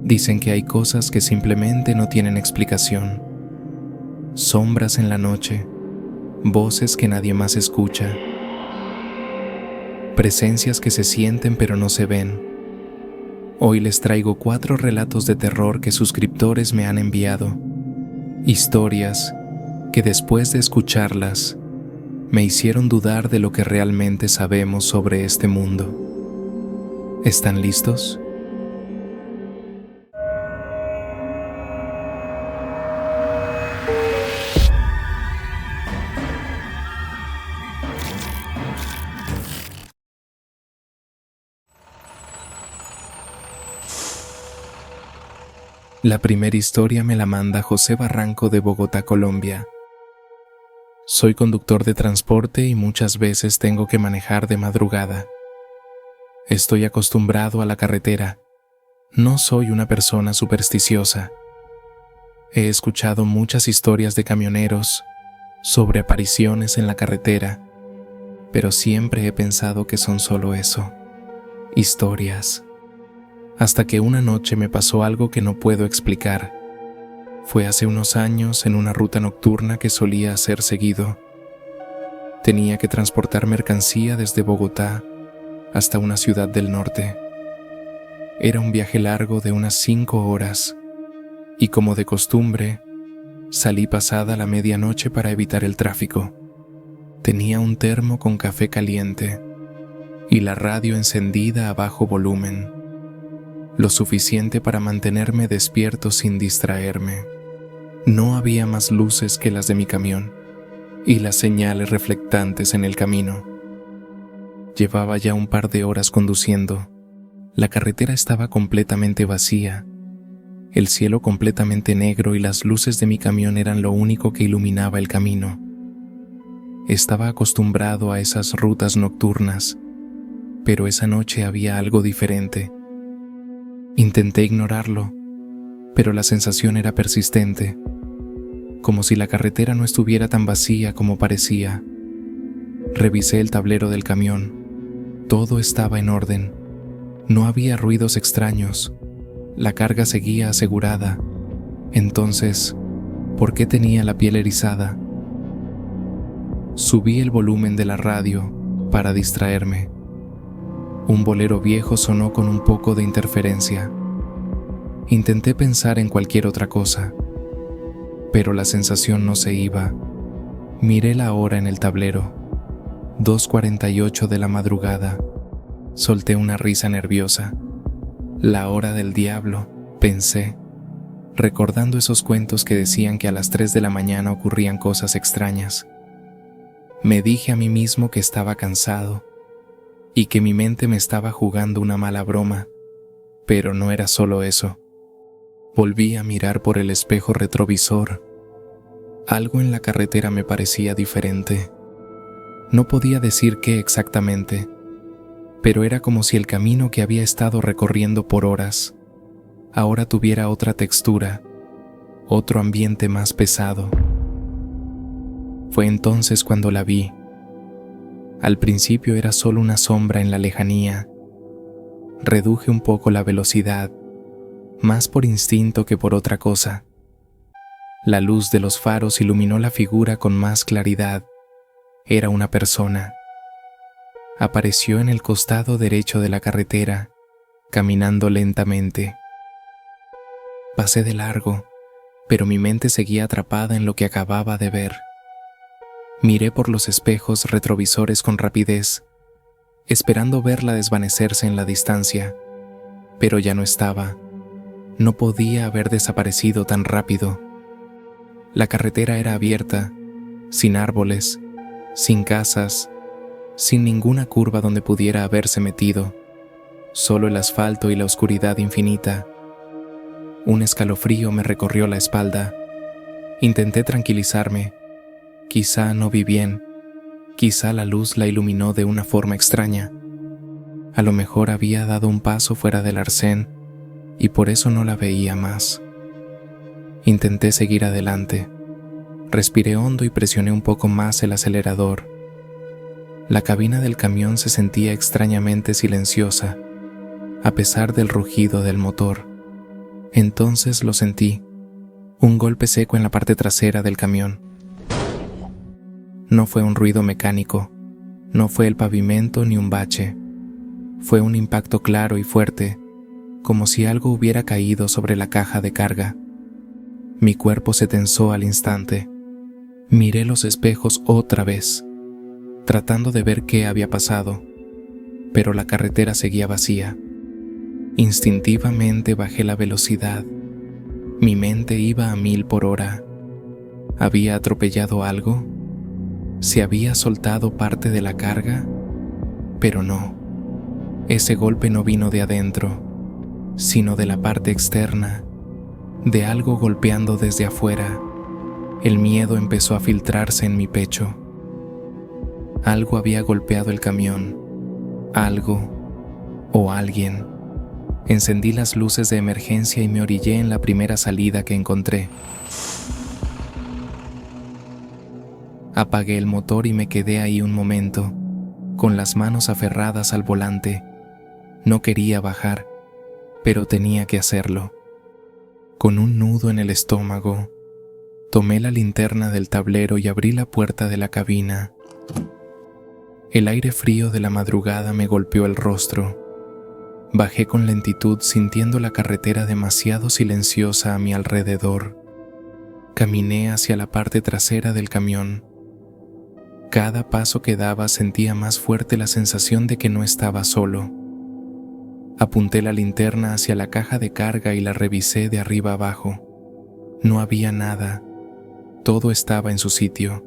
Dicen que hay cosas que simplemente no tienen explicación. Sombras en la noche, voces que nadie más escucha, presencias que se sienten pero no se ven. Hoy les traigo 4 relatos de terror que suscriptores me han enviado. Historias que después de escucharlas, me hicieron dudar de lo que realmente sabemos sobre este mundo. ¿Están listos? La primera historia me la manda José Barranco de Bogotá, Colombia. Soy conductor de transporte y muchas veces tengo que manejar de madrugada. Estoy acostumbrado a la carretera. No soy una persona supersticiosa. He escuchado muchas historias de camioneros sobre apariciones en la carretera, pero siempre he pensado que son solo eso, historias. Hasta que una noche me pasó algo que no puedo explicar. Fue hace unos años en una ruta nocturna que solía hacer seguido. Tenía que transportar mercancía desde Bogotá hasta una ciudad del norte. Era un viaje largo de unas 5 horas y, como de costumbre, salí pasada la medianoche para evitar el tráfico. Tenía un termo con café caliente y la radio encendida a bajo volumen, lo suficiente para mantenerme despierto sin distraerme. No había más luces que las de mi camión y las señales reflectantes en el camino. Llevaba ya un par de horas conduciendo. La carretera estaba completamente vacía, el cielo completamente negro y las luces de mi camión eran lo único que iluminaba el camino. Estaba acostumbrado a esas rutas nocturnas, pero esa noche había algo diferente. Intenté ignorarlo, pero la sensación era persistente, como si la carretera no estuviera tan vacía como parecía. Revisé el tablero del camión. Todo estaba en orden. No había ruidos extraños. La carga seguía asegurada. Entonces, ¿por qué tenía la piel erizada? Subí el volumen de la radio para distraerme. Un bolero viejo sonó con un poco de interferencia. Intenté pensar en cualquier otra cosa, pero la sensación no se iba. Miré la hora en el tablero. 2:48 de la madrugada. Solté una risa nerviosa. La hora del diablo, pensé, recordando esos cuentos que decían que a las 3 de la mañana ocurrían cosas extrañas. Me dije a mí mismo que estaba cansado y que mi mente me estaba jugando una mala broma, pero no era solo eso. Volví a mirar por el espejo retrovisor. Algo en la carretera me parecía diferente. No podía decir qué exactamente, pero era como si el camino que había estado recorriendo por horas ahora tuviera otra textura, otro ambiente más pesado. Fue entonces cuando la vi. Al principio era solo una sombra en la lejanía. Reduje un poco la velocidad, más por instinto que por otra cosa. La luz de los faros iluminó la figura con más claridad. Era una persona. Apareció en el costado derecho de la carretera, caminando lentamente. Pasé de largo, pero mi mente seguía atrapada en lo que acababa de ver. Miré por los espejos retrovisores con rapidez, esperando verla desvanecerse en la distancia, pero ya no estaba. No podía haber desaparecido tan rápido. La carretera era abierta, sin árboles, sin casas, sin ninguna curva donde pudiera haberse metido, solo el asfalto y la oscuridad infinita. Un escalofrío me recorrió la espalda. Intenté tranquilizarme. Quizá no vi bien, quizá la luz la iluminó de una forma extraña. A lo mejor había dado un paso fuera del arcén y por eso no la veía más. Intenté seguir adelante. Respiré hondo y presioné un poco más el acelerador. La cabina del camión se sentía extrañamente silenciosa, a pesar del rugido del motor. Entonces lo sentí, un golpe seco en la parte trasera del camión. No fue un ruido mecánico, no fue el pavimento ni un bache. Fue un impacto claro y fuerte, como si algo hubiera caído sobre la caja de carga. Mi cuerpo se tensó al instante. Miré los espejos otra vez, tratando de ver qué había pasado, pero la carretera seguía vacía. Instintivamente bajé la velocidad. Mi mente iba a 1000 por hora. ¿Había atropellado algo? ¿Se había soltado parte de la carga? Pero no. Ese golpe no vino de adentro, sino de la parte externa, de algo golpeando desde afuera. El miedo empezó a filtrarse en mi pecho. Algo había golpeado el camión. Algo o alguien. Encendí las luces de emergencia y me orillé en la primera salida que encontré. Apagué el motor y me quedé ahí un momento, con las manos aferradas al volante. No quería bajar, pero tenía que hacerlo. Con un nudo en el estómago, tomé la linterna del tablero y abrí la puerta de la cabina. El aire frío de la madrugada me golpeó el rostro. Bajé con lentitud sintiendo la carretera demasiado silenciosa a mi alrededor. Caminé hacia la parte trasera del camión. Cada paso que daba sentía más fuerte la sensación de que no estaba solo. Apunté la linterna hacia la caja de carga y la revisé de arriba abajo. No había nada. Todo estaba en su sitio.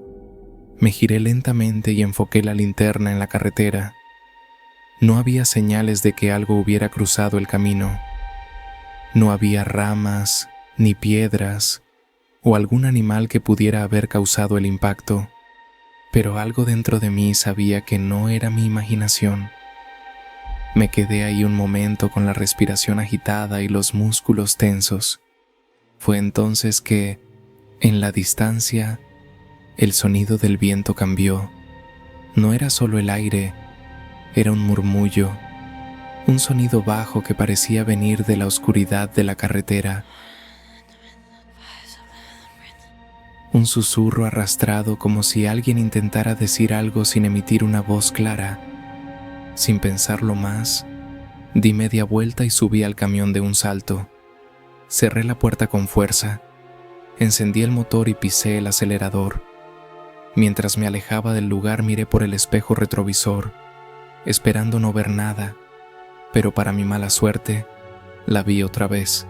Me giré lentamente y enfoqué la linterna en la carretera. No había señales de que algo hubiera cruzado el camino. No había ramas, ni piedras, o algún animal que pudiera haber causado el impacto. Pero algo dentro de mí sabía que no era mi imaginación. Me quedé ahí un momento con la respiración agitada y los músculos tensos. Fue entonces que, en la distancia, el sonido del viento cambió. No era solo el aire, era un murmullo, un sonido bajo que parecía venir de la oscuridad de la carretera. Un susurro arrastrado como si alguien intentara decir algo sin emitir una voz clara. Sin pensarlo más, di media vuelta y subí al camión de un salto. Cerré la puerta con fuerza, encendí el motor y pisé el acelerador. Mientras me alejaba del lugar miré por el espejo retrovisor, esperando no ver nada, pero para mi mala suerte, la vi otra vez.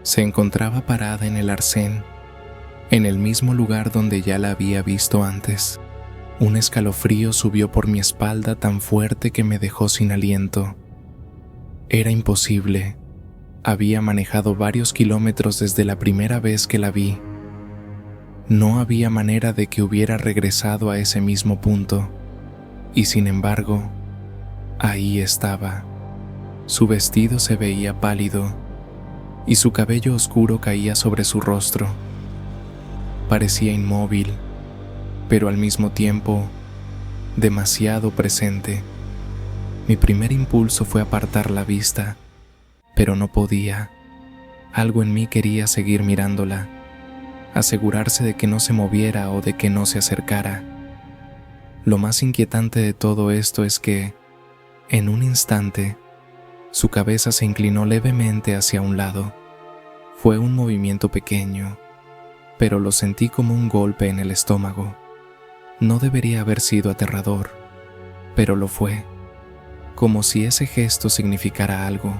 Se encontraba parada en el arcén, en el mismo lugar donde ya la había visto antes. Un escalofrío subió por mi espalda tan fuerte que me dejó sin aliento. Era imposible. Había manejado varios kilómetros desde la primera vez que la vi. No había manera de que hubiera regresado a ese mismo punto. Y sin embargo, ahí estaba. Su vestido se veía pálido y su cabello oscuro caía sobre su rostro. Parecía inmóvil, pero al mismo tiempo demasiado presente. Mi primer impulso fue apartar la vista, pero no podía. Algo en mí quería seguir mirándola, asegurarse de que no se moviera o de que no se acercara. Lo más inquietante de todo esto es que, en un instante, su cabeza se inclinó levemente hacia un lado. Fue un movimiento pequeño, pero lo sentí como un golpe en el estómago. No debería haber sido aterrador, pero lo fue, como si ese gesto significara algo.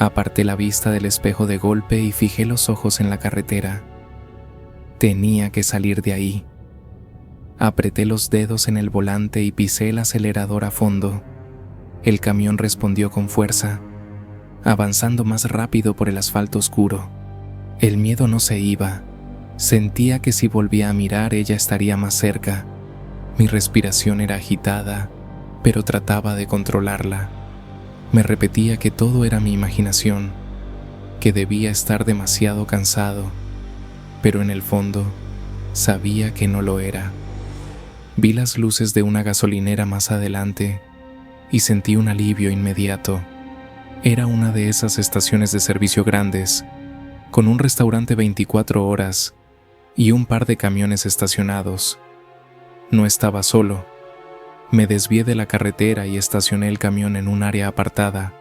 Aparté la vista del espejo de golpe y fijé los ojos en la carretera. Tenía que salir de ahí. Apreté los dedos en el volante y pisé el acelerador a fondo. El camión respondió con fuerza, avanzando más rápido por el asfalto oscuro. El miedo no se iba. Sentía que si volvía a mirar ella estaría más cerca. Mi respiración era agitada, pero trataba de controlarla. Me repetía que todo era mi imaginación, que debía estar demasiado cansado, pero en el fondo sabía que no lo era. Vi las luces de una gasolinera más adelante y sentí un alivio inmediato. Era una de esas estaciones de servicio grandes, con un restaurante 24 horas y un par de camiones estacionados. No estaba solo. Me desvié de la carretera y estacioné el camión en un área apartada.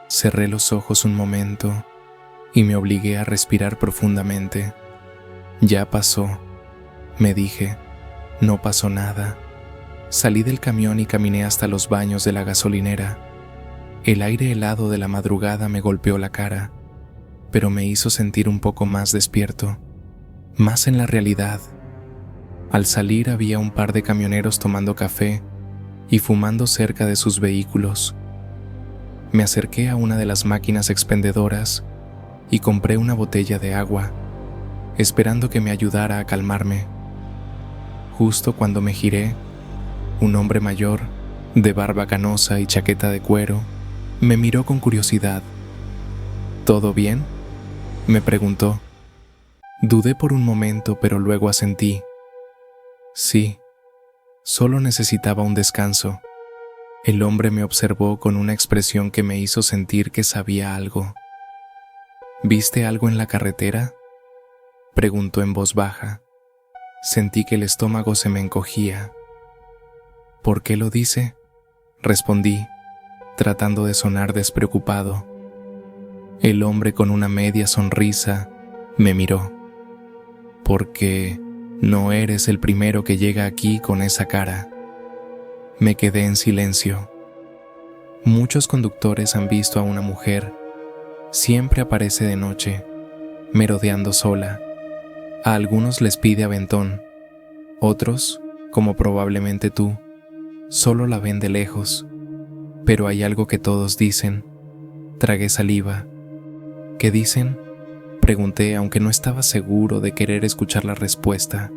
Cerré los ojos un momento y me obligué a respirar profundamente. Ya pasó, me dije. No pasó nada. Salí del camión y caminé hasta los baños de la gasolinera. El aire helado de la madrugada me golpeó la cara, pero me hizo sentir un poco más despierto, más en la realidad. Al salir había un par de camioneros tomando café y fumando cerca de sus vehículos. Me acerqué a una de las máquinas expendedoras y compré una botella de agua, esperando que me ayudara a calmarme. Justo cuando me giré, un hombre mayor, de barba canosa y chaqueta de cuero, me miró con curiosidad. ¿Todo bien?, me preguntó. Dudé por un momento, pero luego asentí. Sí, solo necesitaba un descanso. El hombre me observó con una expresión que me hizo sentir que sabía algo. ¿Viste algo en la carretera?, preguntó en voz baja. Sentí que el estómago se me encogía. ¿Por qué lo dice?, respondí, tratando de sonar despreocupado. El hombre, con una media sonrisa, me miró. Porque no eres el primero que llega aquí con esa cara. Me quedé en silencio. Muchos conductores han visto a una mujer. Siempre aparece de noche, merodeando sola. A algunos les pide aventón. Otros, como probablemente tú, solo la ven de lejos. Pero hay algo que todos dicen. Tragué saliva. ¿Qué dicen?, pregunté, aunque no estaba seguro de querer escuchar la respuesta.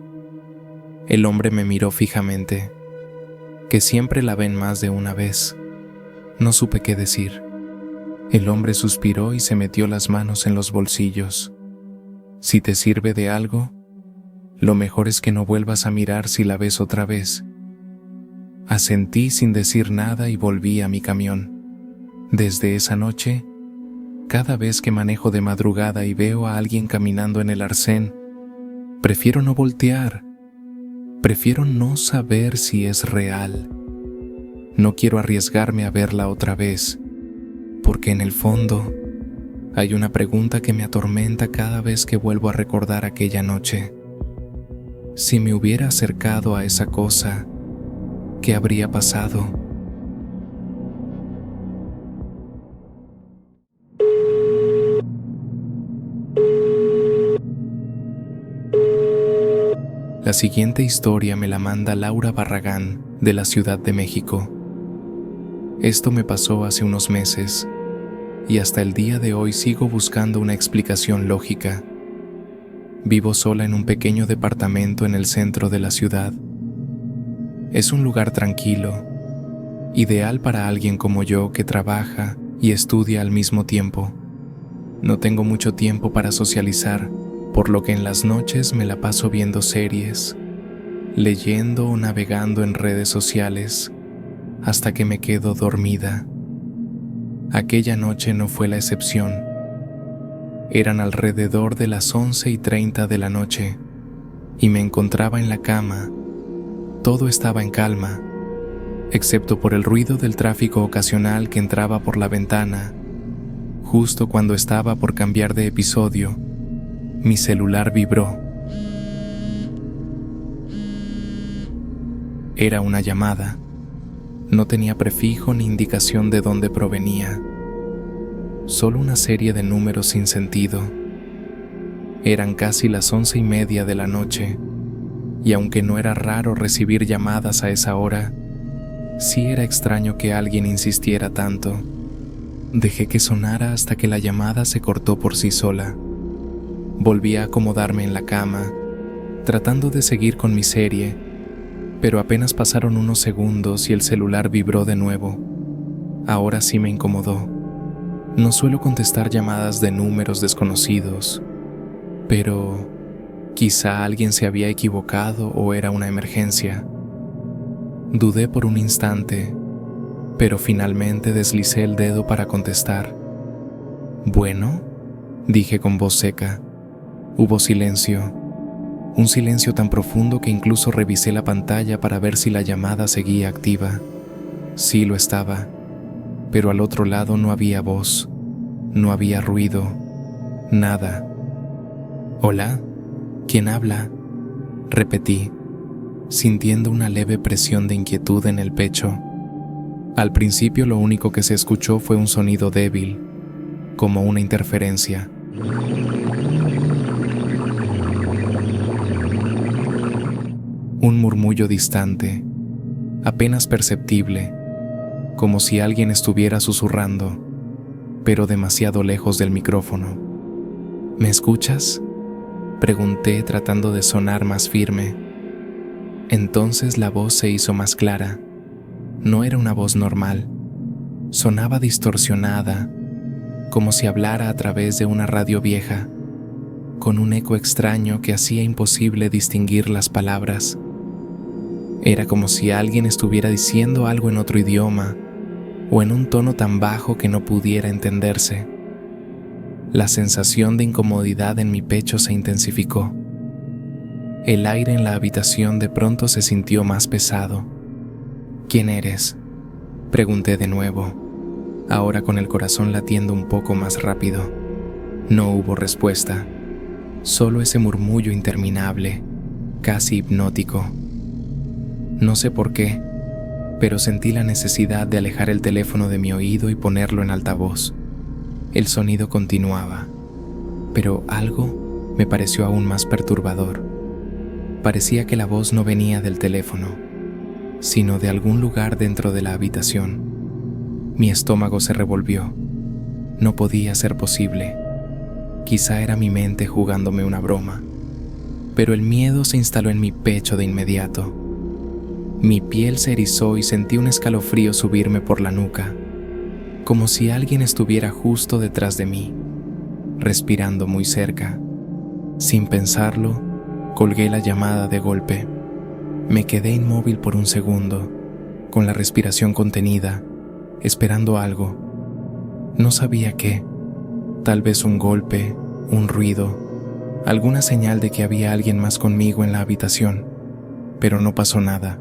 El hombre me miró fijamente. Que siempre la ven más de una vez. No supe qué decir. El hombre suspiró y se metió las manos en los bolsillos. Si te sirve de algo, lo mejor es que no vuelvas a mirar si la ves otra vez. Asentí sin decir nada y volví a mi camión. Desde esa noche, cada vez que manejo de madrugada y veo a alguien caminando en el arcén, prefiero no voltear. Prefiero no saber si es real. No quiero arriesgarme a verla otra vez, porque en el fondo hay una pregunta que me atormenta cada vez que vuelvo a recordar aquella noche. Si me hubiera acercado a esa cosa, ¿qué habría pasado? La siguiente historia me la manda Laura Barragán, de la Ciudad de México. Esto me pasó hace unos meses, y hasta el día de hoy sigo buscando una explicación lógica. Vivo sola en un pequeño departamento en el centro de la ciudad. Es un lugar tranquilo, ideal para alguien como yo que trabaja y estudia al mismo tiempo. No tengo mucho tiempo para socializar, por lo que en las noches me la paso viendo series, leyendo o navegando en redes sociales, hasta que me quedo dormida. Aquella noche no fue la excepción. Eran alrededor de las 11:30 de la noche, y me encontraba en la cama. Todo estaba en calma, excepto por el ruido del tráfico ocasional que entraba por la ventana. Justo cuando estaba por cambiar de episodio, mi celular vibró. Era una llamada. No tenía prefijo ni indicación de dónde provenía. Solo una serie de números sin sentido. Eran casi las 11:30 de la noche, y aunque no era raro recibir llamadas a esa hora, sí era extraño que alguien insistiera tanto. Dejé que sonara hasta que la llamada se cortó por sí sola. Volví a acomodarme en la cama, tratando de seguir con mi serie, pero apenas pasaron unos segundos y el celular vibró de nuevo. Ahora sí me incomodó. No suelo contestar llamadas de números desconocidos, pero quizá alguien se había equivocado o era una emergencia. Dudé por un instante, pero finalmente deslicé el dedo para contestar. «Bueno», dije con voz seca. Hubo silencio, un silencio tan profundo que incluso revisé la pantalla para ver si la llamada seguía activa. Sí lo estaba, pero al otro lado no había voz, no había ruido, nada. «¿Hola? ¿Quién habla?», repetí, sintiendo una leve presión de inquietud en el pecho. Al principio lo único que se escuchó fue un sonido débil, como una interferencia. Un murmullo distante, apenas perceptible, como si alguien estuviera susurrando, pero demasiado lejos del micrófono. «¿Me escuchas?», pregunté tratando de sonar más firme. Entonces la voz se hizo más clara. No era una voz normal. Sonaba distorsionada, como si hablara a través de una radio vieja, con un eco extraño que hacía imposible distinguir las palabras. Era como si alguien estuviera diciendo algo en otro idioma, o en un tono tan bajo que no pudiera entenderse. La sensación de incomodidad en mi pecho se intensificó. El aire en la habitación de pronto se sintió más pesado. «¿Quién eres?», pregunté de nuevo, ahora con el corazón latiendo un poco más rápido. No hubo respuesta, solo ese murmullo interminable, casi hipnótico. No sé por qué, pero sentí la necesidad de alejar el teléfono de mi oído y ponerlo en altavoz. El sonido continuaba, pero algo me pareció aún más perturbador. Parecía que la voz no venía del teléfono, sino de algún lugar dentro de la habitación. Mi estómago se revolvió. No podía ser posible. Quizá era mi mente jugándome una broma, pero el miedo se instaló en mi pecho de inmediato. Mi piel se erizó y sentí un escalofrío subirme por la nuca, como si alguien estuviera justo detrás de mí, respirando muy cerca. Sin pensarlo, colgué la llamada de golpe. Me quedé inmóvil por un segundo, con la respiración contenida, esperando algo. No sabía qué, tal vez un golpe, un ruido, alguna señal de que había alguien más conmigo en la habitación, pero no pasó nada,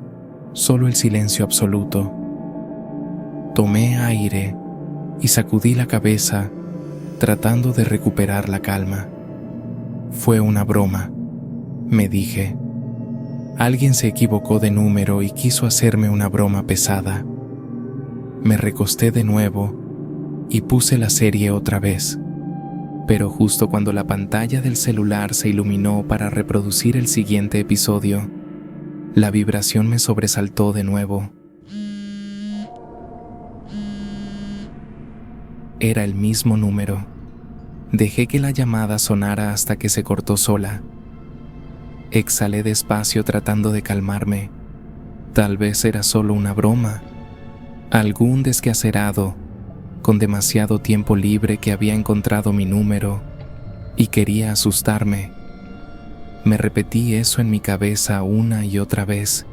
solo el silencio absoluto. Tomé aire y sacudí la cabeza, tratando de recuperar la calma. Fue una broma, me dije. Alguien se equivocó de número y quiso hacerme una broma pesada. Me recosté de nuevo y puse la serie otra vez, pero justo cuando la pantalla del celular se iluminó para reproducir el siguiente episodio, la vibración me sobresaltó de nuevo. Era el mismo número. Dejé que la llamada sonara hasta que se cortó sola. Exhalé despacio tratando de calmarme. Tal vez era solo una broma. Algún desquacerado, con demasiado tiempo libre, que había encontrado mi número y quería asustarme. Me repetí eso en mi cabeza una y otra vez,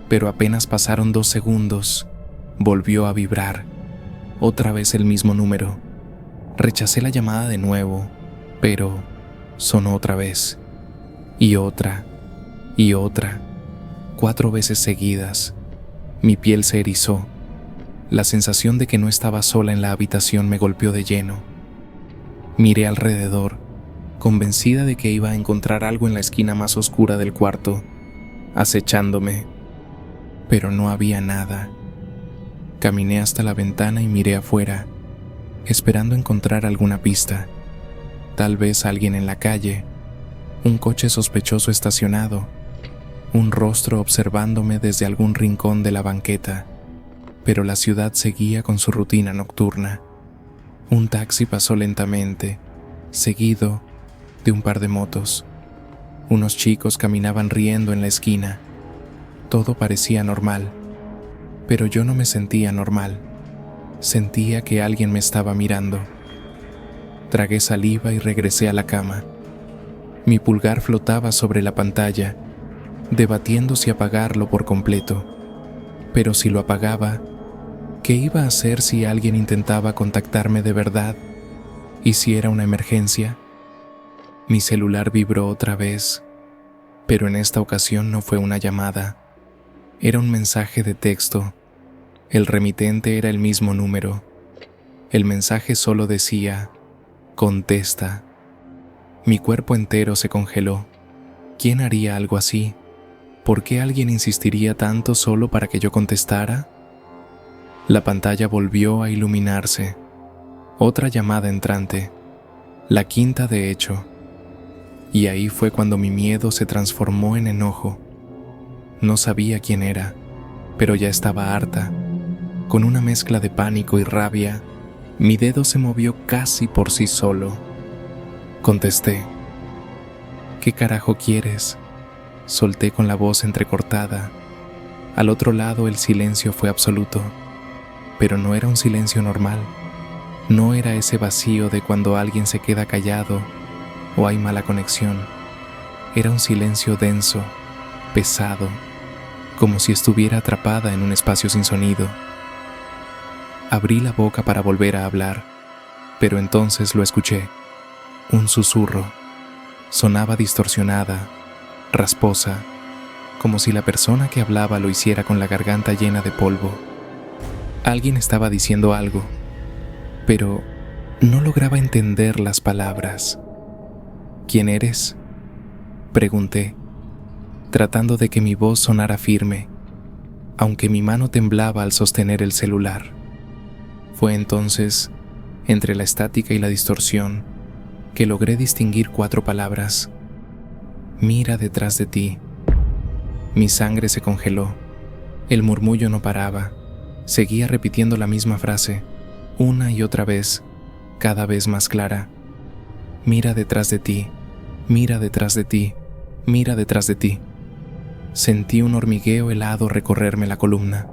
pero apenas pasaron 2 segundos, volvió a vibrar. Otra vez el mismo número. Rechacé la llamada de nuevo, pero sonó otra vez. Y otra, y otra, 4 veces seguidas. Mi piel se erizó. La sensación de que no estaba sola en la habitación me golpeó de lleno. Miré alrededor, convencida de que iba a encontrar algo en la esquina más oscura del cuarto, acechándome, pero no había nada. Caminé hasta la ventana y miré afuera, esperando encontrar alguna pista. Tal vez alguien en la calle, un coche sospechoso estacionado, un rostro observándome desde algún rincón de la banqueta. Pero la ciudad seguía con su rutina nocturna. Un taxi pasó lentamente, seguido de un par de motos. Unos chicos caminaban riendo en la esquina. Todo parecía normal, pero yo no me sentía normal. Sentía que alguien me estaba mirando. Tragué saliva y regresé a la cama. Mi pulgar flotaba sobre la pantalla, debatiendo si apagarlo por completo. Pero si lo apagaba, ¿qué iba a hacer si alguien intentaba contactarme de verdad? ¿Y si era una emergencia? Mi celular vibró otra vez, pero en esta ocasión no fue una llamada. Era un mensaje de texto. El remitente era el mismo número. El mensaje solo decía, contesta. Mi cuerpo entero se congeló. ¿Quién haría algo así? ¿Por qué alguien insistiría tanto solo para que yo contestara? La pantalla volvió a iluminarse. Otra llamada entrante. La quinta de hecho. Y ahí fue cuando mi miedo se transformó en enojo. No sabía quién era, pero ya estaba harta. Con una mezcla de pánico y rabia, mi dedo se movió casi por sí solo. Contesté. ¿Qué carajo quieres? Solté con la voz entrecortada. Al otro lado el silencio fue absoluto, pero no era un silencio normal. No era ese vacío de cuando alguien se queda callado o hay mala conexión. Era un silencio denso, pesado, como si estuviera atrapada en un espacio sin sonido. Abrí la boca para volver a hablar, pero entonces lo escuché. Un susurro. Sonaba distorsionada, rasposa, como si la persona que hablaba lo hiciera con la garganta llena de polvo. Alguien estaba diciendo algo, pero no lograba entender las palabras. ¿Quién eres?, pregunté, tratando de que mi voz sonara firme, aunque mi mano temblaba al sostener el celular. Fue entonces, entre la estática y la distorsión, que logré distinguir 4 palabras. Mira detrás de ti. Mi sangre se congeló. El murmullo no paraba. Seguía repitiendo la misma frase, una y otra vez, cada vez más clara. Mira detrás de ti, mira detrás de ti, mira detrás de ti. Sentí un hormigueo helado recorrerme la columna.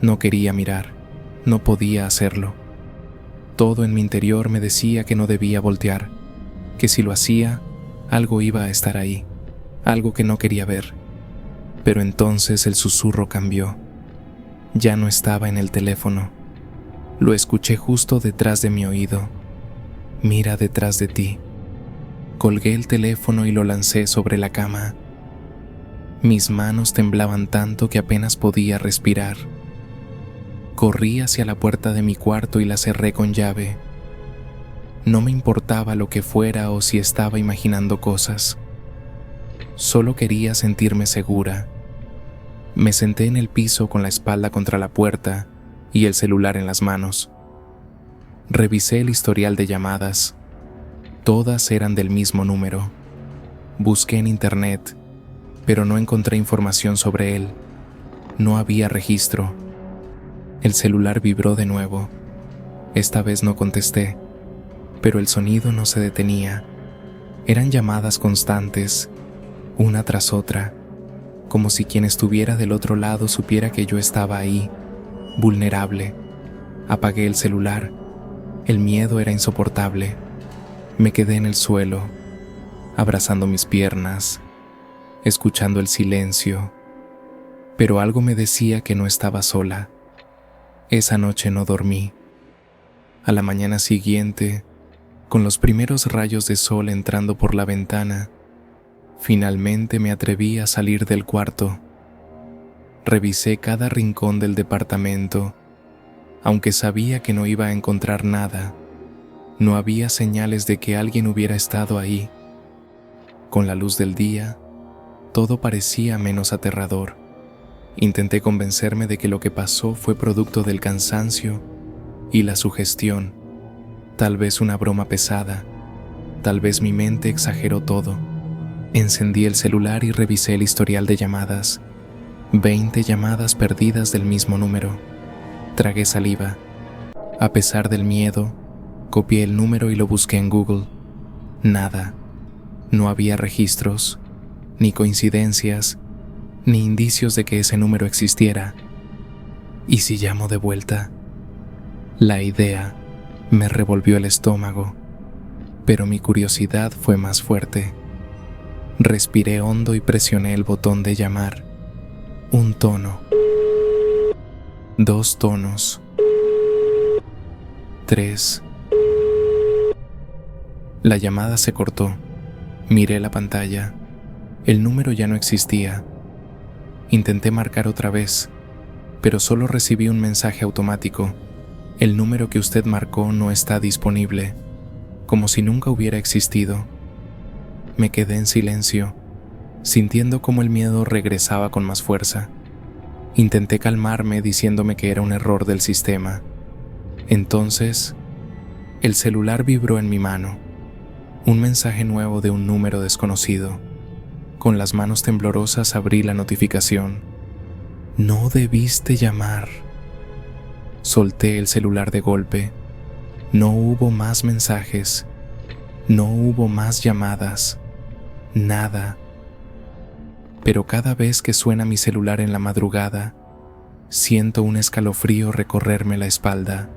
No quería mirar, no podía hacerlo. Todo en mi interior me decía que no debía voltear, que si lo hacía, algo iba a estar ahí, algo que no quería ver. Pero entonces el susurro cambió. Ya no estaba en el teléfono. Lo escuché justo detrás de mi oído. Mira detrás de ti. Colgué el teléfono y lo lancé sobre la cama. Mis manos temblaban tanto que apenas podía respirar. Corrí hacia la puerta de mi cuarto y la cerré con llave. No me importaba lo que fuera o si estaba imaginando cosas. Solo quería sentirme segura. Me senté en el piso con la espalda contra la puerta y el celular en las manos. Revisé el historial de llamadas. Todas eran del mismo número. Busqué en internet, pero no encontré información sobre él. No había registro. El celular vibró de nuevo. Esta vez no contesté, pero el sonido no se detenía. Eran llamadas constantes, una tras otra, como si quien estuviera del otro lado supiera que yo estaba ahí, vulnerable. Apagué el celular. El miedo era insoportable. Me quedé en el suelo, abrazando mis piernas, escuchando el silencio, pero algo me decía que no estaba sola. Esa noche no dormí. A la mañana siguiente, con los primeros rayos de sol entrando por la ventana, finalmente me atreví a salir del cuarto. Revisé cada rincón del departamento, aunque sabía que no iba a encontrar nada. No había señales de que alguien hubiera estado ahí. Con la luz del día, todo parecía menos aterrador. Intenté convencerme de que lo que pasó fue producto del cansancio y la sugestión, tal vez una broma pesada, tal vez mi mente exageró todo. Encendí el celular y revisé el historial de llamadas. 20 llamadas perdidas del mismo número. Tragué saliva. A pesar del miedo, copié el número y lo busqué en Google. Nada. No había registros, ni coincidencias, ni indicios de que ese número existiera. ¿Y si llamo de vuelta? La idea me revolvió el estómago, pero mi curiosidad fue más fuerte. Respiré hondo y presioné el botón de llamar. 1 tono. 2 tonos. 3. La llamada se cortó. Miré la pantalla. El número ya no existía. Intenté marcar otra vez, pero solo recibí un mensaje automático. El número que usted marcó no está disponible, como si nunca hubiera existido. Me quedé en silencio, sintiendo cómo el miedo regresaba con más fuerza. Intenté calmarme diciéndome que era un error del sistema. Entonces, el celular vibró en mi mano. Un mensaje nuevo de un número desconocido. Con las manos temblorosas abrí la notificación. No debiste llamar. Solté el celular de golpe. No hubo más mensajes. No hubo más llamadas. Nada. Pero cada vez que suena mi celular en la madrugada, siento un escalofrío recorrerme la espalda.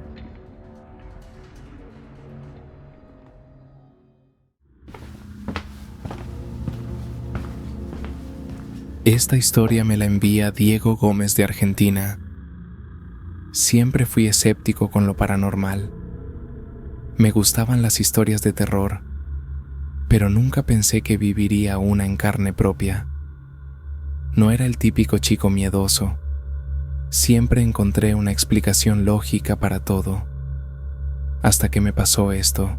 Esta historia me la envía Diego Gómez de Argentina. Siempre fui escéptico con lo paranormal. Me gustaban las historias de terror, pero nunca pensé que viviría una en carne propia. No era el típico chico miedoso. Siempre encontré una explicación lógica para todo. Hasta que me pasó esto.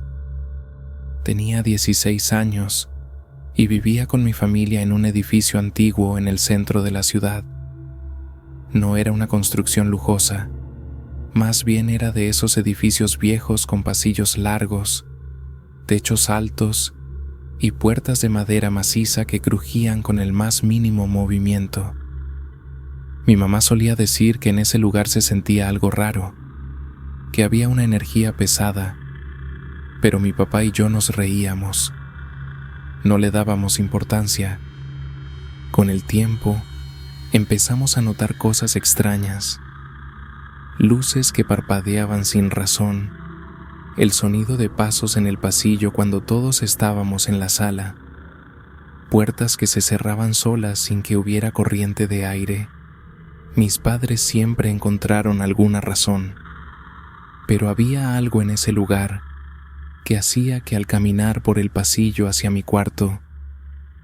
Tenía 16 años y vivía con mi familia en un edificio antiguo en el centro de la ciudad. No era una construcción lujosa, más bien era de esos edificios viejos con pasillos largos, techos altos y puertas de madera maciza que crujían con el más mínimo movimiento. Mi mamá solía decir que en ese lugar se sentía algo raro, que había una energía pesada, pero mi papá y yo nos reíamos. No le dábamos importancia. Con el tiempo, empezamos a notar cosas extrañas. Luces que parpadeaban sin razón, el sonido de pasos en el pasillo cuando todos estábamos en la sala, puertas que se cerraban solas sin que hubiera corriente de aire. Mis padres siempre encontraron alguna razón, pero había algo en ese lugar que hacía que al caminar por el pasillo hacia mi cuarto,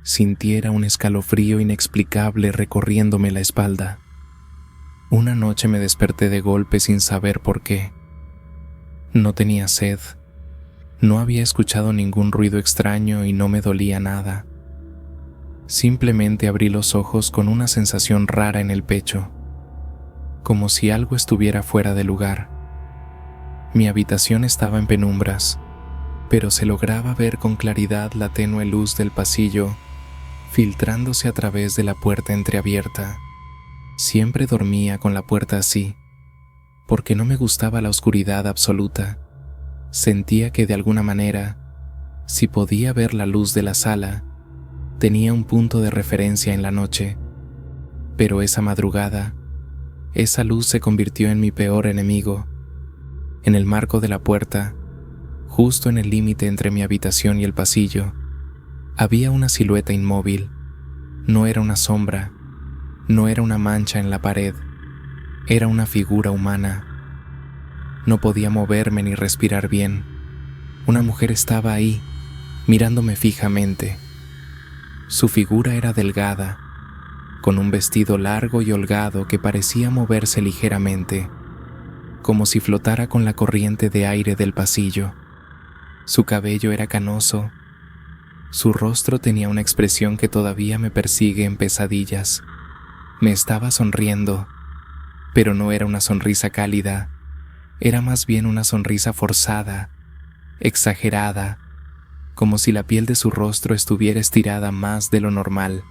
sintiera un escalofrío inexplicable recorriéndome la espalda. Una noche me desperté de golpe sin saber por qué. No tenía sed, no había escuchado ningún ruido extraño y no me dolía nada. Simplemente abrí los ojos con una sensación rara en el pecho, como si algo estuviera fuera de lugar. Mi habitación estaba en penumbras, pero se lograba ver con claridad la tenue luz del pasillo filtrándose a través de la puerta entreabierta. Siempre dormía con la puerta así, porque no me gustaba la oscuridad absoluta. Sentía que de alguna manera, si podía ver la luz de la sala, tenía un punto de referencia en la noche. Pero esa madrugada, esa luz se convirtió en mi peor enemigo. En el marco de la puerta, justo en el límite entre mi habitación y el pasillo, había una silueta inmóvil. No era una sombra, no era una mancha en la pared, era una figura humana. No podía moverme ni respirar bien. Una mujer estaba ahí, mirándome fijamente. Su figura era delgada, con un vestido largo y holgado que parecía moverse ligeramente, como si flotara con la corriente de aire del pasillo. Su cabello era canoso. Su rostro tenía una expresión que todavía me persigue en pesadillas. Me estaba sonriendo, pero no era una sonrisa cálida. Era más bien una sonrisa forzada, exagerada, como si la piel de su rostro estuviera estirada más de lo normal.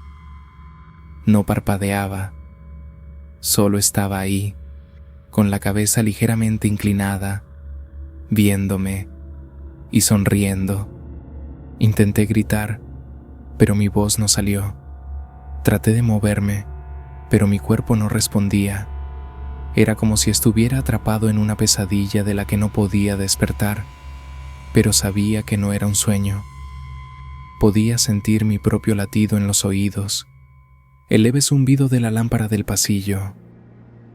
No parpadeaba, solo estaba ahí, con la cabeza ligeramente inclinada, viéndome y sonriendo. Intenté gritar, pero mi voz no salió. Traté de moverme, pero mi cuerpo no respondía. Era como si estuviera atrapado en una pesadilla de la que no podía despertar, pero sabía que no era un sueño. Podía sentir mi propio latido en los oídos, el leve zumbido de la lámpara del pasillo.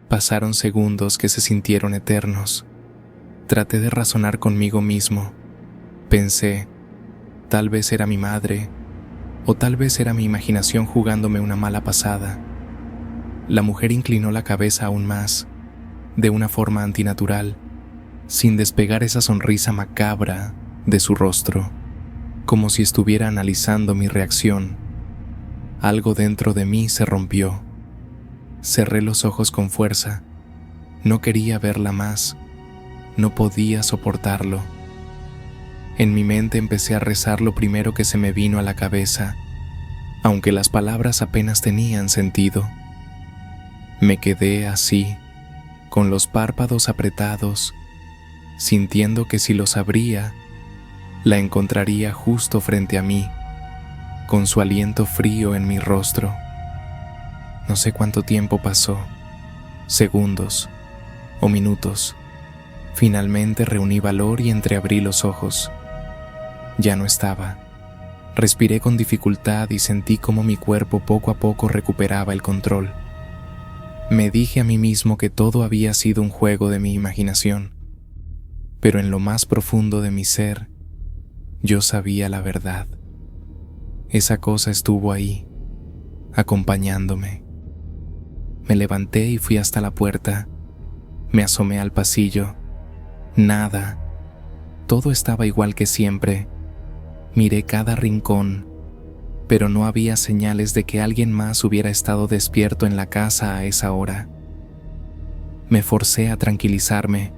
Pasaron segundos que se sintieron eternos. Traté de razonar conmigo mismo. Pensé, Tal vez era mi madre, o tal vez era mi imaginación jugándome una mala pasada. La mujer inclinó la cabeza aún más, de una forma antinatural, sin despegar esa sonrisa macabra de su rostro, como si estuviera analizando mi reacción. Algo dentro de mí se rompió. Cerré los ojos con fuerza. No quería verla más. No podía soportarlo. En mi mente empecé a rezar lo primero que se me vino a la cabeza, aunque las palabras apenas tenían sentido. Me quedé así, con los párpados apretados, sintiendo que si los abría, la encontraría justo frente a mí, con su aliento frío en mi rostro. No sé cuánto tiempo pasó, segundos o minutos. Finalmente reuní valor y entreabrí los ojos. Ya no estaba. Respiré con dificultad y sentí cómo mi cuerpo poco a poco recuperaba el control. Me dije a mí mismo que todo había sido un juego de mi imaginación, pero en lo más profundo de mi ser, yo sabía la verdad. Esa cosa estuvo ahí, acompañándome. Me levanté y fui hasta la puerta. Me asomé al pasillo. Nada. Todo estaba igual que siempre. Miré cada rincón, pero no había señales de que alguien más hubiera estado despierto en la casa a esa hora. Me forcé a tranquilizarme.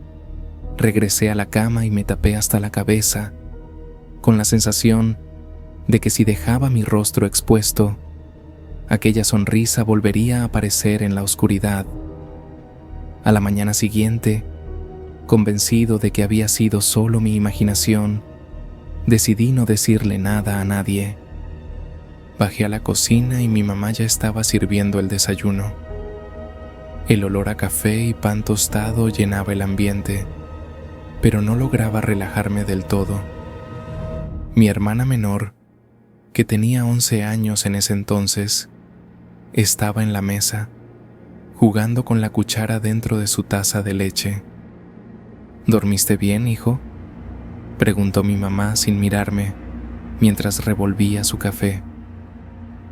Regresé a la cama y me tapé hasta la cabeza, con la sensación de que si dejaba mi rostro expuesto, aquella sonrisa volvería a aparecer en la oscuridad. A la mañana siguiente, convencido de que había sido solo mi imaginación, decidí no decirle nada a nadie. Bajé a la cocina y mi mamá ya estaba sirviendo el desayuno. El olor a café y pan tostado llenaba el ambiente, pero no lograba relajarme del todo. Mi hermana menor, que tenía 11 años en ese entonces, estaba en la mesa, jugando con la cuchara dentro de su taza de leche. ¿Dormiste bien, hijo?, preguntó mi mamá sin mirarme, mientras revolvía su café.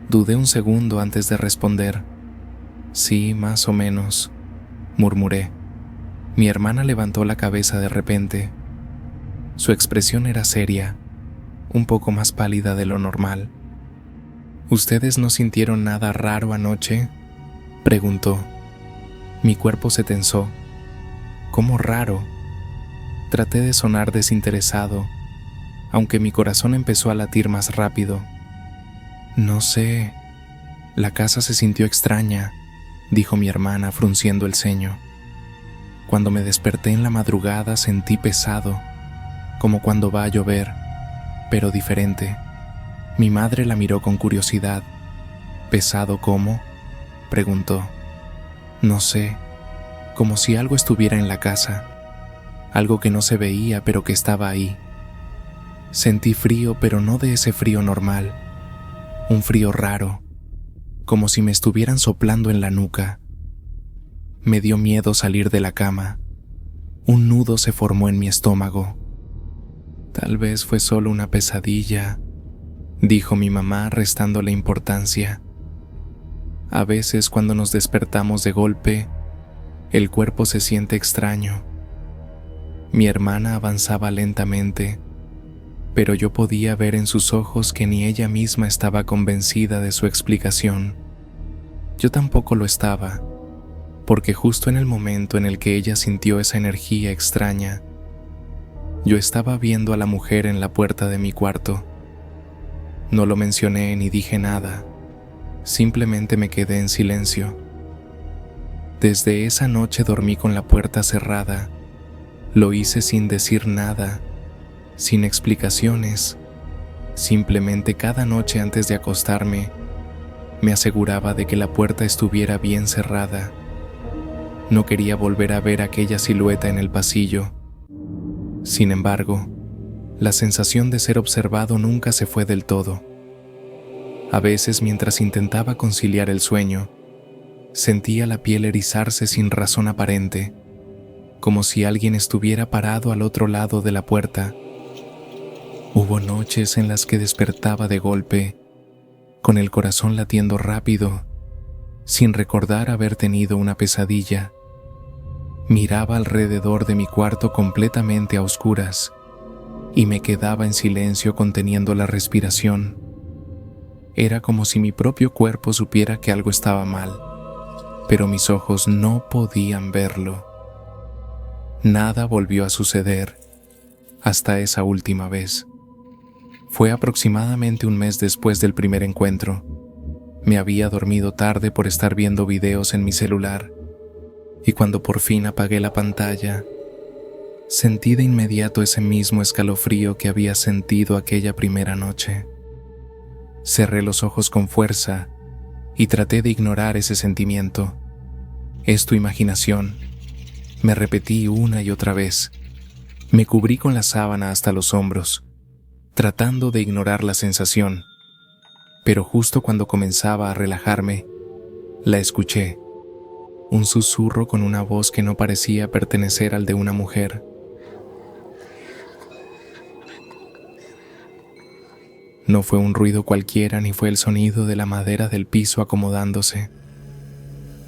Dudé un segundo antes de responder. Sí, más o menos, murmuré. Mi hermana levantó la cabeza de repente. Su expresión era seria, un poco más pálida de lo normal. ¿Ustedes no sintieron nada raro anoche?, preguntó. Mi cuerpo se tensó. ¿Cómo raro? Traté de sonar desinteresado, aunque mi corazón empezó a latir más rápido. No sé, la casa se sintió extraña, dijo mi hermana frunciendo el ceño. Cuando me desperté en la madrugada sentí pesado, como cuando va a llover, pero diferente. Mi madre la miró con curiosidad. ¿Pesado cómo?, preguntó. No sé, como si algo estuviera en la casa, algo que no se veía pero que estaba ahí. Sentí frío, pero no de ese frío normal, un frío raro, como si me estuvieran soplando en la nuca. Me dio miedo salir de la cama. Un nudo se formó en mi estómago. Tal vez fue solo una pesadilla, dijo mi mamá restándole importancia. A veces cuando nos despertamos de golpe, el cuerpo se siente extraño. Mi hermana avanzaba lentamente, pero yo podía ver en sus ojos que ni ella misma estaba convencida de su explicación. Yo tampoco lo estaba, porque justo en el momento en el que ella sintió esa energía extraña, yo estaba viendo a la mujer en la puerta de mi cuarto. No lo mencioné ni dije nada, simplemente me quedé en silencio. Desde esa noche dormí con la puerta cerrada. Lo hice sin decir nada, sin explicaciones. Simplemente cada noche antes de acostarme, me aseguraba de que la puerta estuviera bien cerrada. No quería volver a ver aquella silueta en el pasillo. Sin embargo, la sensación de ser observado nunca se fue del todo. A veces, mientras intentaba conciliar el sueño, sentía la piel erizarse sin razón aparente, como si alguien estuviera parado al otro lado de la puerta. Hubo noches en las que despertaba de golpe, con el corazón latiendo rápido, sin recordar haber tenido una pesadilla. Miraba alrededor de mi cuarto completamente a oscuras y me quedaba en silencio conteniendo la respiración. Era como si mi propio cuerpo supiera que algo estaba mal, pero mis ojos no podían verlo. Nada volvió a suceder hasta esa última vez. Fue aproximadamente un mes después del primer encuentro. Me había dormido tarde por estar viendo videos en mi celular, y cuando por fin apagué la pantalla, sentí de inmediato ese mismo escalofrío que había sentido aquella primera noche. Cerré los ojos con fuerza y traté de ignorar ese sentimiento. Es tu imaginación, me repetí una y otra vez. Me cubrí con la sábana hasta los hombros, tratando de ignorar la sensación, pero justo cuando comenzaba a relajarme, la escuché, un susurro con una voz que no parecía pertenecer al de una mujer. No fue un ruido cualquiera ni fue el sonido de la madera del piso acomodándose.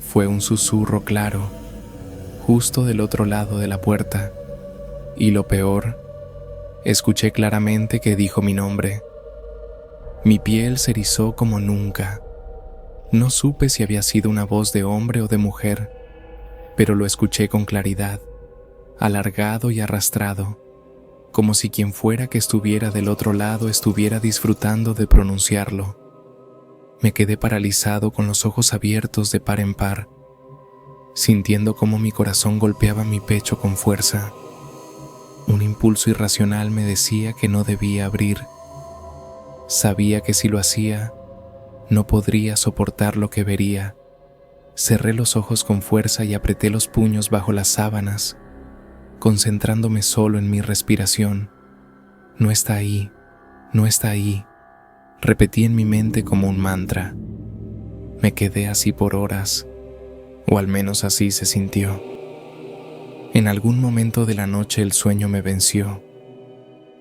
Fue un susurro claro, justo del otro lado de la puerta, y lo peor, escuché claramente que dijo mi nombre. Mi piel se erizó como nunca. No supe si había sido una voz de hombre o de mujer, pero lo escuché con claridad, alargado y arrastrado, como si quien fuera que estuviera del otro lado estuviera disfrutando de pronunciarlo. Me quedé paralizado con los ojos abiertos de par en par, sintiendo cómo mi corazón golpeaba mi pecho con fuerza. Un impulso irracional me decía que no debía abrir. Sabía que si lo hacía, no podría soportar lo que vería. Cerré los ojos con fuerza y apreté los puños bajo las sábanas, concentrándome solo en mi respiración. No está ahí, no está ahí, repetí en mi mente como un mantra. Me quedé así por horas, o al menos así se sintió. En algún momento de la noche el sueño me venció.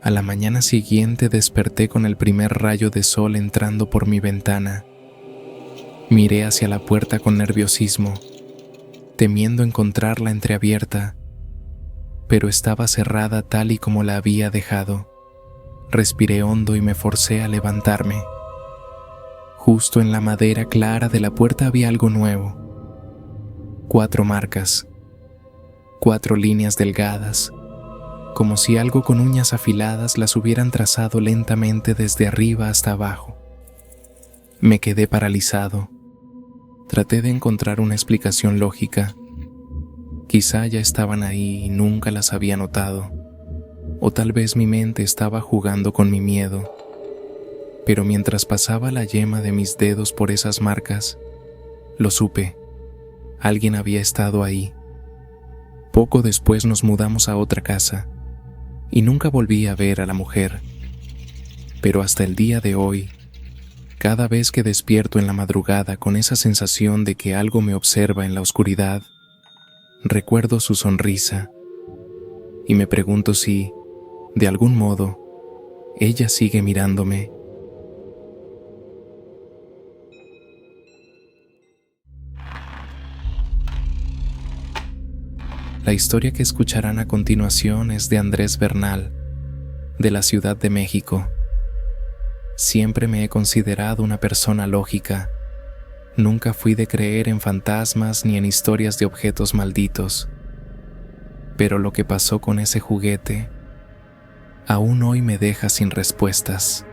A la mañana siguiente desperté con el primer rayo de sol entrando por mi ventana. Miré hacia la puerta con nerviosismo, temiendo encontrarla entreabierta, pero estaba cerrada tal y como la había dejado. Respiré hondo y me forcé a levantarme. Justo en la madera clara de la puerta había algo nuevo. 4 marcas. 4 líneas delgadas, como si algo con uñas afiladas las hubieran trazado lentamente desde arriba hasta abajo. Me quedé paralizado. Traté de encontrar una explicación lógica. Quizá ya estaban ahí y nunca las había notado, o tal vez mi mente estaba jugando con mi miedo. Pero mientras pasaba la yema de mis dedos por esas marcas, lo supe. Alguien había estado ahí. Poco después nos mudamos a otra casa y nunca volví a ver a la mujer. Pero hasta el día de hoy, cada vez que despierto en la madrugada con esa sensación de que algo me observa en la oscuridad, recuerdo su sonrisa y me pregunto si, de algún modo, ella sigue mirándome. La historia que escucharán a continuación es de Andrés Bernal, de la Ciudad de México. Siempre me he considerado una persona lógica. Nunca fui de creer en fantasmas ni en historias de objetos malditos. Pero lo que pasó con ese juguete, aún hoy me deja sin respuestas.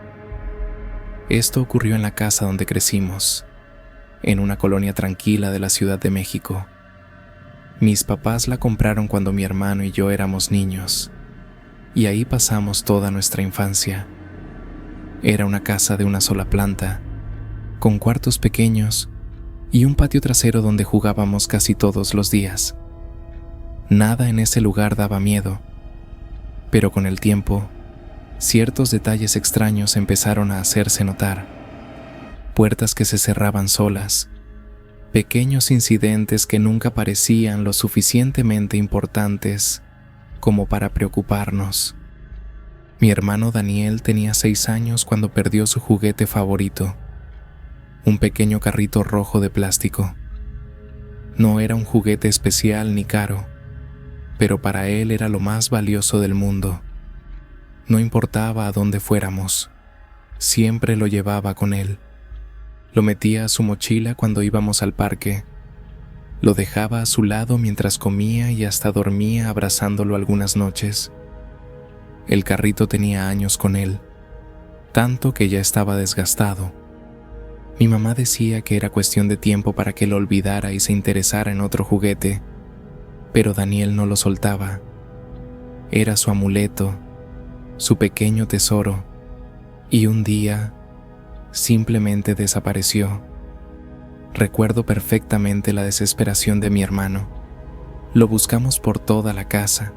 Esto ocurrió en la casa donde crecimos, en una colonia tranquila de la Ciudad de México. Mis papás la compraron cuando mi hermano y yo éramos niños, y ahí pasamos toda nuestra infancia. Era una casa de una sola planta, con cuartos pequeños y un patio trasero donde jugábamos casi todos los días. Nada en ese lugar daba miedo, pero con el tiempo, ciertos detalles extraños empezaron a hacerse notar. Puertas que se cerraban solas, pequeños incidentes que nunca parecían lo suficientemente importantes como para preocuparnos. Mi hermano Daniel tenía 6 años cuando perdió su juguete favorito, un pequeño carrito rojo de plástico. No era un juguete especial ni caro, pero para él era lo más valioso del mundo. No importaba a dónde fuéramos, siempre lo llevaba con él. Lo metía a su mochila cuando íbamos al parque. Lo dejaba a su lado mientras comía y hasta dormía abrazándolo algunas noches. El carrito tenía años con él, tanto que ya estaba desgastado. Mi mamá decía que era cuestión de tiempo para que lo olvidara y se interesara en otro juguete, pero Daniel no lo soltaba. Era su amuleto, su pequeño tesoro, y un día simplemente desapareció. Recuerdo perfectamente la desesperación de mi hermano. Lo buscamos por toda la casa.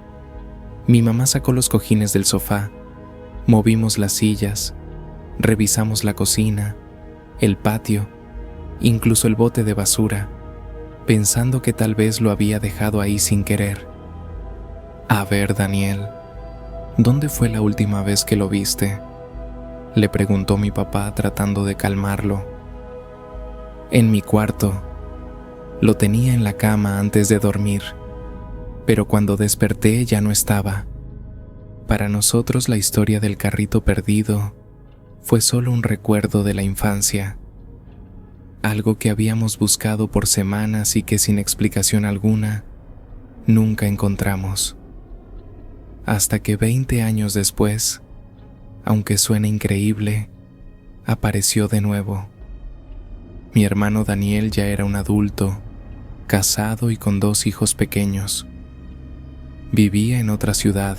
Mi mamá sacó los cojines del sofá, movimos las sillas, revisamos la cocina, el patio, incluso el bote de basura, pensando que tal vez lo había dejado ahí sin querer. A ver, Daniel, ¿dónde fue la última vez que lo viste?, le preguntó mi papá tratando de calmarlo. En mi cuarto. Lo tenía en la cama antes de dormir, pero cuando desperté ya no estaba. Para nosotros la historia del carrito perdido fue solo un recuerdo de la infancia, algo que habíamos buscado por semanas y que sin explicación alguna nunca encontramos. Hasta que 20 años después, aunque suene increíble, apareció de nuevo. Mi hermano Daniel ya era un adulto, casado y con 2 hijos pequeños. Vivía en otra ciudad,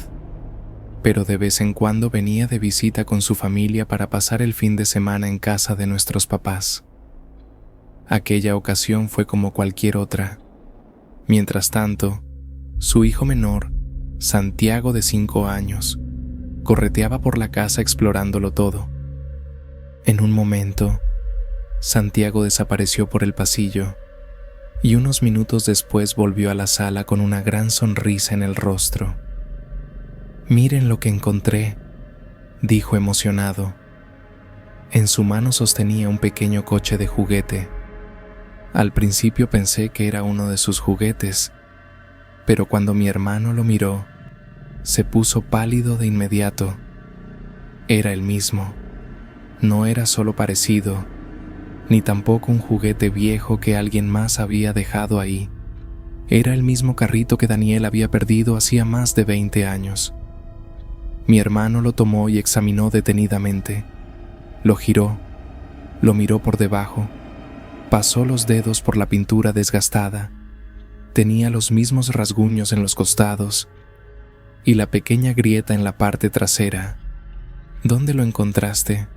pero de vez en cuando venía de visita con su familia para pasar el fin de semana en casa de nuestros papás. Aquella ocasión fue como cualquier otra. Mientras tanto, su hijo menor, Santiago de 5 años, correteaba por la casa explorándolo todo. En un momento, Santiago desapareció por el pasillo y unos minutos después volvió a la sala con una gran sonrisa en el rostro. «Miren lo que encontré», dijo emocionado. En su mano sostenía un pequeño coche de juguete. Al principio pensé que era uno de sus juguetes, pero cuando mi hermano lo miró, se puso pálido de inmediato. Era el mismo. No era solo parecido, ni tampoco un juguete viejo que alguien más había dejado ahí. Era el mismo carrito que Daniel había perdido hacía más de 20 años. Mi hermano lo tomó y examinó detenidamente. Lo giró, lo miró por debajo, pasó los dedos por la pintura desgastada. Tenía los mismos rasguños en los costados y la pequeña grieta en la parte trasera. «¿Dónde lo encontraste?»,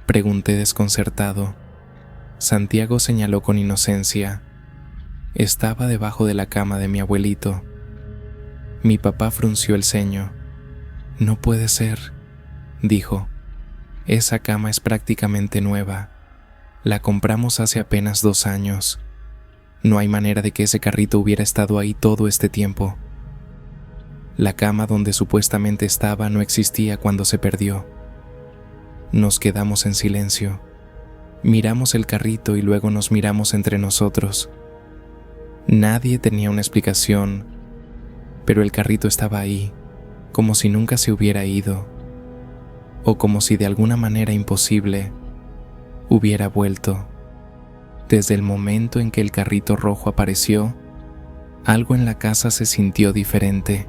pregunté desconcertado. Santiago señaló con inocencia. «Estaba debajo de la cama de mi abuelito». Mi papá frunció el ceño. «No puede ser», dijo. «Esa cama es prácticamente nueva. La compramos hace apenas 2 años. No hay manera de que ese carrito hubiera estado ahí todo este tiempo». La cama donde supuestamente estaba no existía cuando se perdió. Nos quedamos en silencio. Miramos el carrito y luego nos miramos entre nosotros. Nadie tenía una explicación, pero el carrito estaba ahí, como si nunca se hubiera ido, o como si de alguna manera imposible hubiera vuelto. Desde el momento en que el carrito rojo apareció, algo en la casa se sintió diferente.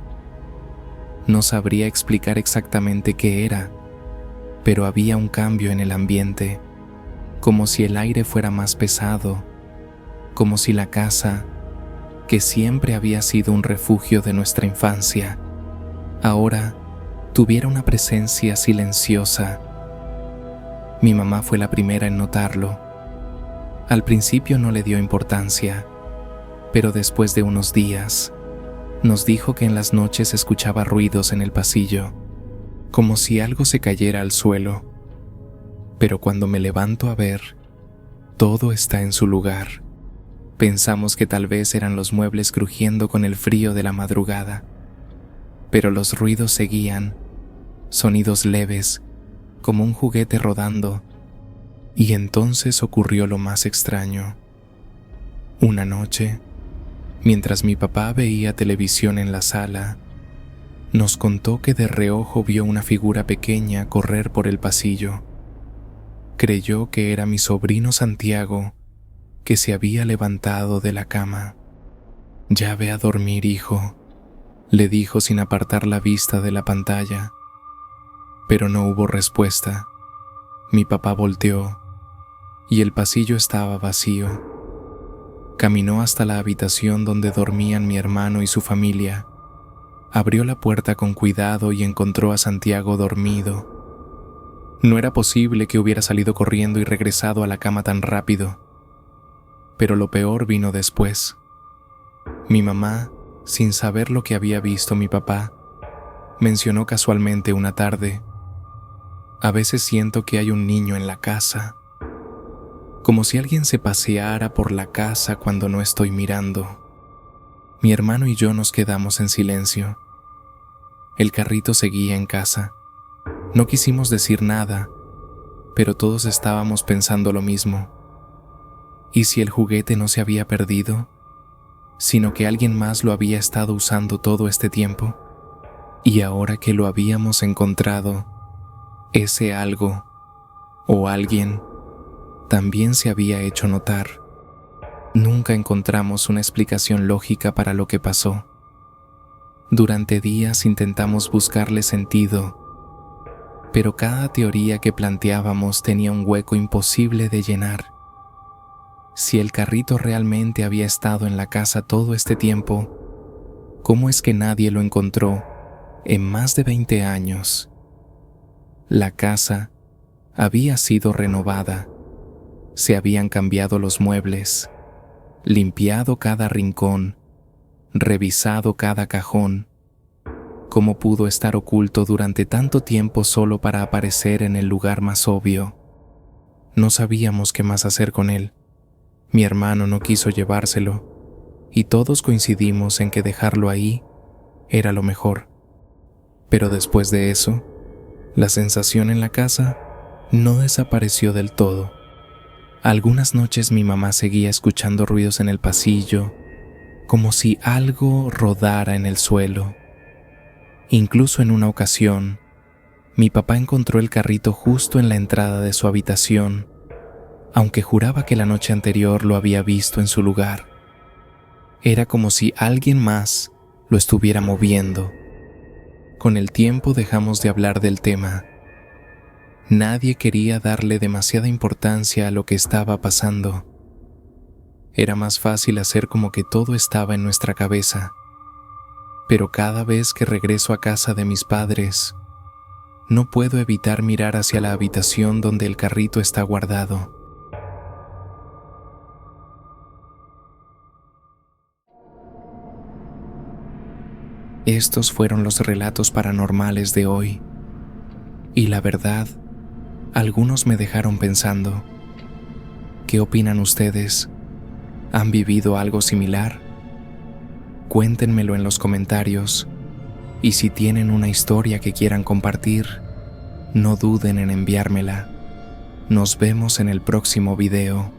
No sabría explicar exactamente qué era, pero había un cambio en el ambiente, como si el aire fuera más pesado, como si la casa, que siempre había sido un refugio de nuestra infancia, ahora tuviera una presencia silenciosa. Mi mamá fue la primera en notarlo. Al principio no le dio importancia, pero después de unos días, nos dijo que en las noches escuchaba ruidos en el pasillo, como si algo se cayera al suelo. Pero cuando me levanto a ver, todo está en su lugar. Pensamos que tal vez eran los muebles crujiendo con el frío de la madrugada, pero los ruidos seguían, sonidos leves, como un juguete rodando, y entonces ocurrió lo más extraño. Una noche, mientras mi papá veía televisión en la sala, nos contó que de reojo vio una figura pequeña correr por el pasillo. Creyó que era mi sobrino Santiago, que se había levantado de la cama. «Ya ve a dormir, hijo», le dijo sin apartar la vista de la pantalla. Pero no hubo respuesta. Mi papá volteó y el pasillo estaba vacío. Caminó hasta la habitación donde dormían mi hermano y su familia. Abrió la puerta con cuidado y encontró a Santiago dormido. No era posible que hubiera salido corriendo y regresado a la cama tan rápido. Pero lo peor vino después. Mi mamá, sin saber lo que había visto mi papá, mencionó casualmente una tarde: «A veces siento que hay un niño en la casa», como si alguien se paseara por la casa cuando no estoy mirando. Mi hermano y yo nos quedamos en silencio. El carrito seguía en casa. No quisimos decir nada, pero todos estábamos pensando lo mismo. ¿Y si el juguete no se había perdido, sino que alguien más lo había estado usando todo este tiempo? Y ahora que lo habíamos encontrado, ese algo o alguien también se había hecho notar. Nunca encontramos una explicación lógica para lo que pasó. Durante días intentamos buscarle sentido, pero cada teoría que planteábamos tenía un hueco imposible de llenar. Si el carrito realmente había estado en la casa todo este tiempo, ¿cómo es que nadie lo encontró en más de 20 años? La casa había sido renovada. Se habían cambiado los muebles, limpiado cada rincón, revisado cada cajón. ¿Cómo pudo estar oculto durante tanto tiempo solo para aparecer en el lugar más obvio? No sabíamos qué más hacer con él. Mi hermano no quiso llevárselo, y todos coincidimos en que dejarlo ahí era lo mejor. Pero después de eso, la sensación en la casa no desapareció del todo. Algunas noches mi mamá seguía escuchando ruidos en el pasillo, como si algo rodara en el suelo. Incluso en una ocasión, mi papá encontró el carrito justo en la entrada de su habitación, aunque juraba que la noche anterior lo había visto en su lugar. Era como si alguien más lo estuviera moviendo. Con el tiempo dejamos de hablar del tema. Nadie quería darle demasiada importancia a lo que estaba pasando. Era más fácil hacer como que todo estaba en nuestra cabeza. Pero cada vez que regreso a casa de mis padres, no puedo evitar mirar hacia la habitación donde el carrito está guardado. Estos fueron los relatos paranormales de hoy. Y la verdad, algunos me dejaron pensando. ¿Qué opinan ustedes? ¿Han vivido algo similar? Cuéntenmelo en los comentarios. Y si tienen una historia que quieran compartir, no duden en enviármela. Nos vemos en el próximo video.